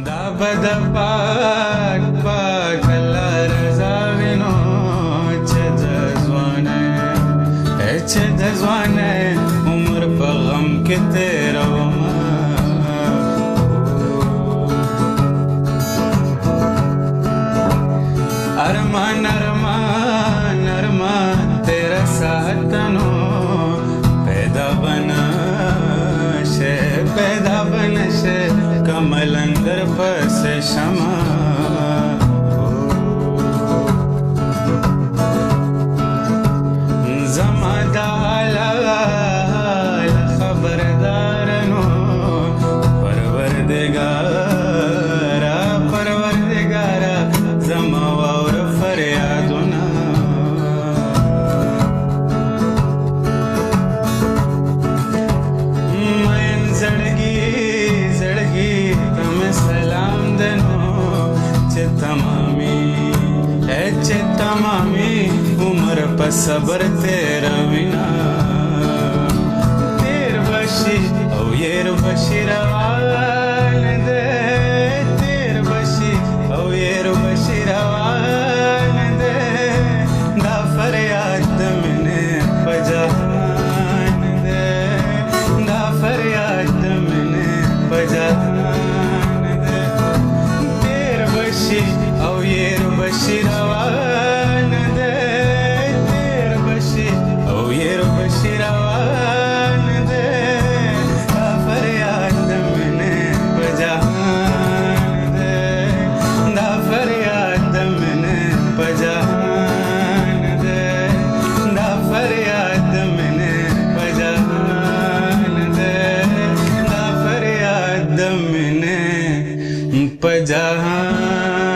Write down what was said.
دا بد پاک پاک الله رضا وینو چې د ځوانۍ چې د ځوانۍ عمر په غم کې تېرومه ارمان ارمان ارمان تیرا ساتنو پیدا بنشه کمل اندر پس شما زما دا حال خبردارنو پروردگارا زما واور فریادونا مین زړګي تم سلام دنو چې تمامي عمر په صبر تیرا وینا تیر بشي او ير بشي روان دے تیر بشي او ير بشي روان دے دا فریاد منے پجان دے دا فریاد منے پجان دے تیر بشي او ير بشي روان دے تیر بشي او ير بشي روان دے دا فریاد منے پجان دے دا فریاد منے پجان دے دا فریاد منے پجان دے دا فریاد منے پجان